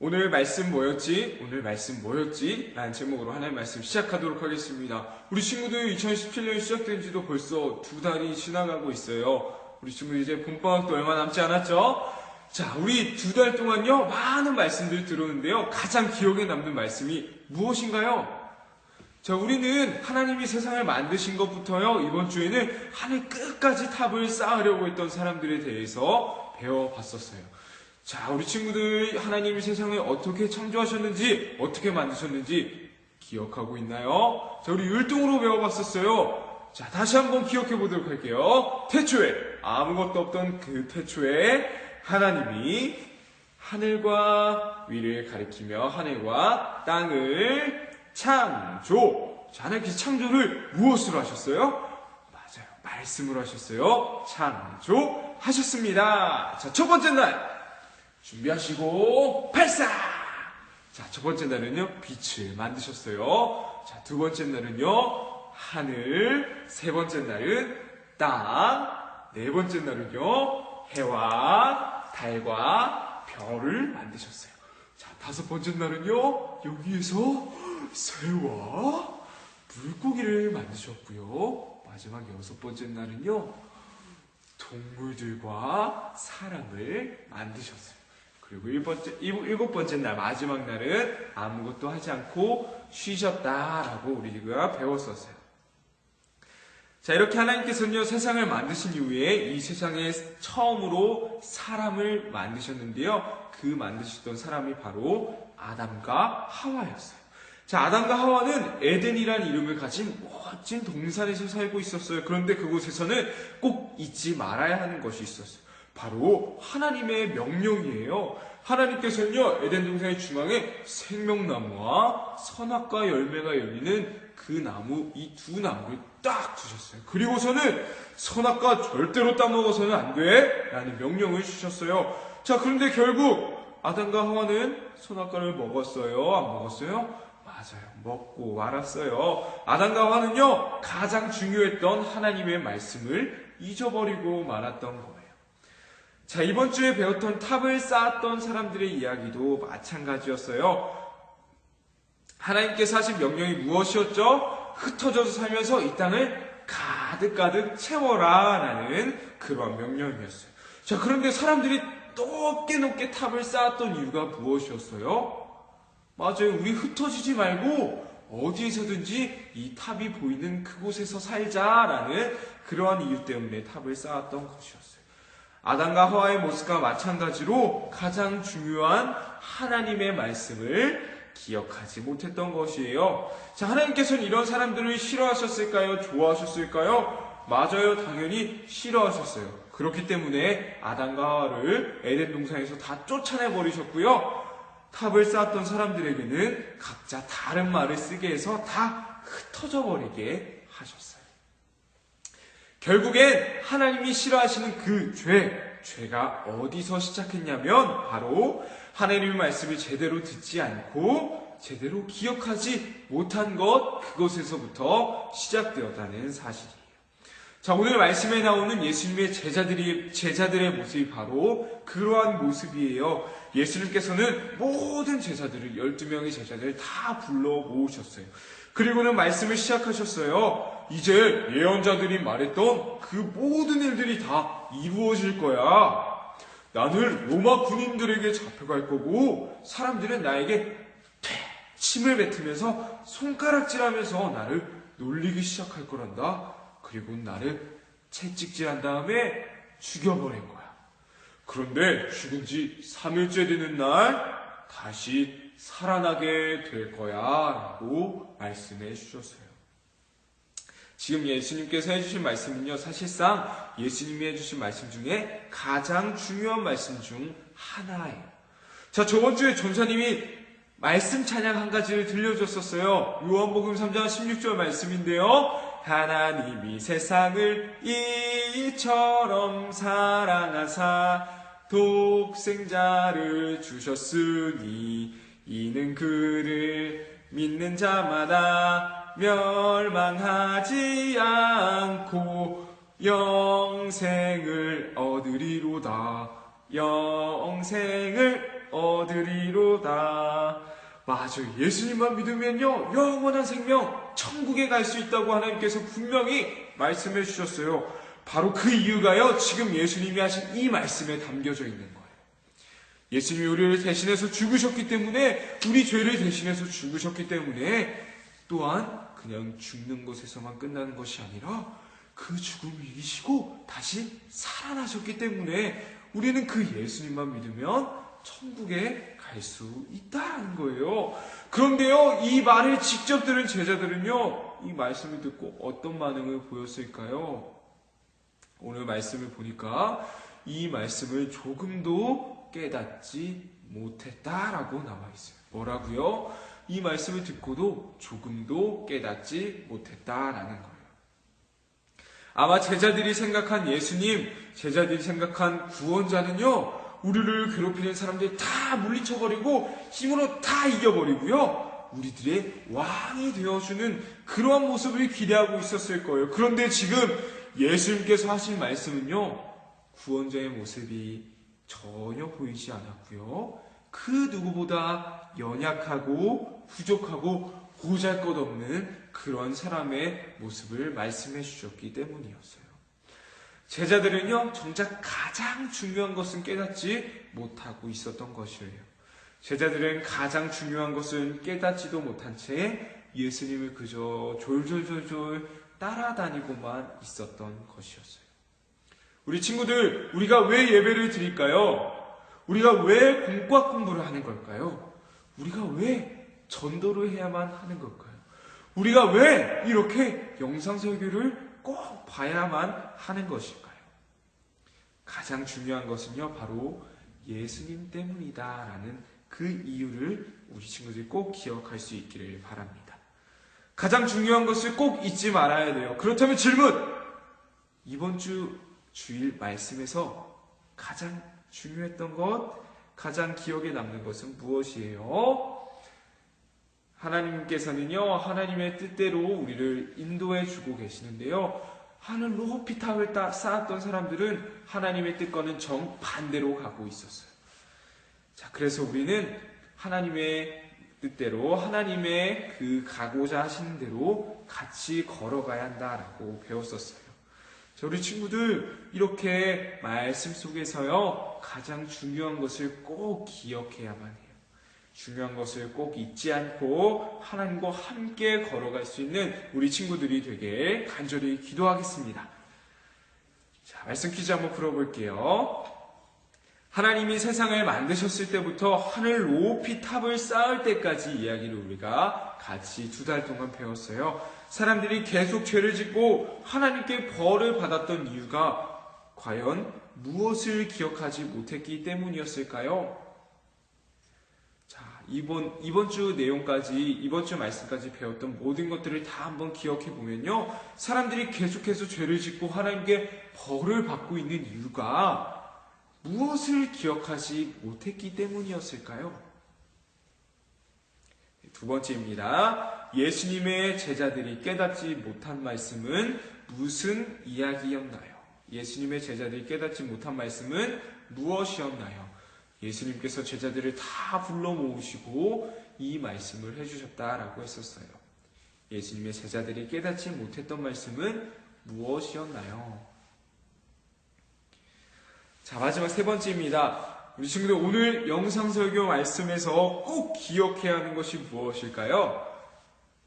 오늘 말씀 뭐였지? 오늘 말씀 뭐였지? 라는 제목으로 하나의 말씀 시작하도록 하겠습니다. 우리 친구들 2017년 시작된 지도 벌써 2달이 지나가고 있어요. 우리 친구들 이제 봄방학도 얼마 남지 않았죠? 자, 우리 2달 동안요, 많은 말씀들 들었는데요. 가장 기억에 남는 말씀이 무엇인가요? 자, 우리는 하나님이 세상을 만드신 것부터요, 이번 주에는 하늘 끝까지 탑을 쌓으려고 했던 사람들에 대해서 배워봤었어요. 자, 우리 친구들 하나님이 세상을 어떻게 창조하셨는지, 어떻게 만드셨는지 기억하고 있나요? 자, 우리 율동으로 배워봤었어요. 자, 다시 한번 기억해 보도록 할게요. 태초에, 아무것도 없던 그 태초에 하나님이 하늘과 위를 가리키며 하늘과 땅을 창조. 자, 하나님께서 창조를 무엇으로 하셨어요? 맞아요. 말씀으로 하셨어요. 창조하셨습니다. 자, 첫 번째 날. 준비하시고 발사! 자, 첫 번째 날은요, 빛을 만드셨어요. 자, 두 번째 날은요, 하늘. 세 번째 날은 땅. 네 번째 날은요, 해와 달과 별을 만드셨어요. 자, 다섯 번째 날은요, 여기에서 새와 물고기를 만드셨고요. 마지막 여섯 번째 날은요, 동물들과 사람을 만드셨어요. 그리고 일곱 번째 날, 마지막 날은 아무것도 하지 않고 쉬셨다라고 우리가 배웠었어요. 자, 이렇게 하나님께서는요, 세상을 만드신 이후에 이 세상에 처음으로 사람을 만드셨는데요. 그 만드셨던 사람이 바로 아담과 하와였어요. 자, 아담과 하와는 에덴이라는 이름을 가진 멋진 동산에서 살고 있었어요. 그런데 그곳에서는 꼭 잊지 말아야 하는 것이 있었어요. 바로 하나님의 명령이에요. 하나님께서는요, 에덴 동산의 중앙에 생명나무와 선악과 열매가 열리는 그 나무, 이 두 나무를 딱 두셨어요. 그리고서는 선악과 절대로 따먹어서는 안 돼! 라는 명령을 주셨어요. 자, 그런데 결국 아담과 하와는 선악과를 먹었어요? 안 먹었어요? 맞아요. 먹고 말았어요. 아담과 하와는요, 가장 중요했던 하나님의 말씀을 잊어버리고 말았던 거예요. 자, 이번 주에 배웠던 탑을 쌓았던 사람들의 이야기도 마찬가지였어요. 하나님께서 하신 명령이 무엇이었죠? 흩어져서 살면서 이 땅을 가득가득 채워라 라는 그런 명령이었어요. 자, 그런데 사람들이 높게 탑을 쌓았던 이유가 무엇이었어요? 맞아요. 우리 흩어지지 말고 어디에서든지 이 탑이 보이는 그곳에서 살자라는 그러한 이유 때문에 탑을 쌓았던 것이었어요. 아담과 하와의 모습과 마찬가지로 가장 중요한 하나님의 말씀을 기억하지 못했던 것이에요. 자, 하나님께서는 이런 사람들을 싫어하셨을까요? 좋아하셨을까요? 맞아요. 당연히 싫어하셨어요. 그렇기 때문에 아담과 하와를 에덴 동산에서 다 쫓아내버리셨고요. 탑을 쌓았던 사람들에게는 각자 다른 말을 쓰게 해서 다 흩어져 버리게 하셨어요. 결국엔 하나님이 싫어하시는 그 죄가 어디서 시작했냐면 바로 하나님의 말씀을 제대로 듣지 않고 제대로 기억하지 못한 것, 그것에서부터 시작되었다는 사실이에요. 자, 오늘 말씀에 나오는 예수님의 제자들의 모습이 바로 그러한 모습이에요. 예수님께서는 모든 제자들을, 12명의 제자들을 다 불러 모으셨어요. 그리고는 말씀을 시작하셨어요. 이제 예언자들이 말했던 그 모든 일들이 다 이루어질 거야. 나는 로마 군인들에게 잡혀갈 거고 사람들은 나에게 침을 뱉으면서 손가락질하면서 나를 놀리기 시작할 거란다. 그리고 나를 채찍질한 다음에 죽여버린 거야. 그런데 죽은 지 3일째 되는 날 다시 살아나게 될 거야 라고 말씀해 주셨어요. 지금 예수님께서 해주신 말씀은요, 사실상 예수님이 해주신 말씀 중에 가장 중요한 말씀 중 하나예요. 자, 저번 주에 전사님이 말씀 찬양 한 가지를 들려줬었어요. 요한복음 3장 16절 말씀인데요. 하나님이 세상을 이처럼 사랑하사 독생자를 주셨으니 이는 그를 믿는 자마다 멸망하지 않고 영생을 얻으리로다. 영생을 얻으리로다. 맞아요. 예수님만 믿으면요, 영원한 생명, 천국에 갈 수 있다고 하나님께서 분명히 말씀해 주셨어요. 바로 그 이유가요, 지금 예수님이 하신 이 말씀에 담겨져 있는 거예요. 예수님이 우리를 대신해서 죽으셨기 때문에, 우리 죄를 대신해서 죽으셨기 때문에, 또한 그냥 죽는 것에서만 끝나는 것이 아니라 그 죽음을 이기시고 다시 살아나셨기 때문에 우리는 그 예수님만 믿으면 천국에 갈 수 있다는 거예요. 그런데요, 이 말을 직접 들은 제자들은요, 이 말씀을 듣고 어떤 반응을 보였을까요? 오늘 말씀을 보니까 이 말씀을 조금도 깨닫지 못했다라고 나와 있어요. 뭐라고요? 이 말씀을 듣고도 조금도 깨닫지 못했다라는 거예요. 아마 제자들이 생각한 예수님, 제자들이 생각한 구원자는요, 우리를 괴롭히는 사람들 다 물리쳐버리고 힘으로 다 이겨버리고요, 우리들의 왕이 되어주는 그러한 모습을 기대하고 있었을 거예요. 그런데 지금 예수님께서 하신 말씀은요, 구원자의 모습이 전혀 보이지 않았고요, 그 누구보다 연약하고 부족하고 보잘것없는 그런 사람의 모습을 말씀해 주셨기 때문이었어요. 제자들은요, 정작 가장 중요한 것은 깨닫지 못하고 있었던 것이에요. 제자들은 가장 중요한 것은 깨닫지도 못한 채 예수님을 그저 졸졸졸졸 따라다니고만 있었던 것이었어요. 우리 친구들, 우리가 왜 예배를 드릴까요? 우리가 왜 공과 공부를 하는 걸까요? 우리가 왜 전도를 해야만 하는 걸까요? 우리가 왜 이렇게 영상설교를 꼭 봐야만 하는 것일까요? 가장 중요한 것은요, 바로 예수님 때문이다라는 그 이유를 우리 친구들이 꼭 기억할 수 있기를 바랍니다. 가장 중요한 것을 꼭 잊지 말아야 돼요. 그렇다면 질문! 이번 주 주일 말씀에서 가장 중요했던 것, 가장 기억에 남는 것은 무엇이에요? 하나님께서는요, 하나님의 뜻대로 우리를 인도해 주고 계시는데요, 하늘 높이 탑을 쌓았던 사람들은 하나님의 뜻과는 정반대로 가고 있었어요. 자, 그래서 우리는 하나님의 뜻대로, 하나님의 그 가고자 하시는 대로 같이 걸어가야 한다라고 배웠었어요. 자, 우리 친구들, 이렇게 말씀 속에서요, 가장 중요한 것을 꼭 기억해야만 해요. 중요한 것을 꼭 잊지 않고 하나님과 함께 걸어갈 수 있는 우리 친구들이 되게 간절히 기도하겠습니다. 자, 말씀 퀴즈 한번 풀어볼게요. 하나님이 세상을 만드셨을 때부터 하늘 높이 탑을 쌓을 때까지 이야기를 우리가 같이 2달 동안 배웠어요. 사람들이 계속 죄를 짓고 하나님께 벌을 받았던 이유가 과연 무엇을 기억하지 못했기 때문이었을까요? 자, 이번 주 내용까지, 이번 주 말씀까지 배웠던 모든 것들을 다 한번 기억해 보면요, 사람들이 계속해서 죄를 짓고 하나님께 벌을 받고 있는 이유가 무엇을 기억하지 못했기 때문이었을까요? 두 번째입니다. 예수님의 제자들이 깨닫지 못한 말씀은 무슨 이야기였나요? 예수님의 제자들이 깨닫지 못한 말씀은 무엇이었나요? 예수님께서 제자들을 다 불러 모으시고 이 말씀을 해주셨다라고 했었어요. 예수님의 제자들이 깨닫지 못했던 말씀은 무엇이었나요? 자, 마지막 3번째입니다. 우리 친구들, 오늘 영상설교 말씀에서 꼭 기억해야 하는 것이 무엇일까요?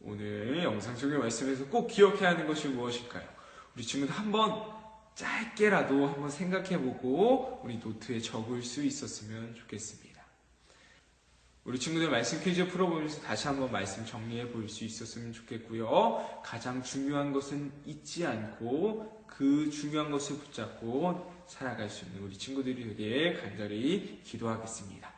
오늘 영상설교 말씀에서 꼭 기억해야 하는 것이 무엇일까요? 우리 친구들 한번 짧게라도 한번 생각해보고 우리 노트에 적을 수 있었으면 좋겠습니다. 우리 친구들 말씀 퀴즈 풀어보면서 다시 한번 말씀 정리해 볼 수 있었으면 좋겠고요. 가장 중요한 것은 잊지 않고 그 중요한 것을 붙잡고 살아갈 수 있는 우리 친구들이 되게 간절히 기도하겠습니다.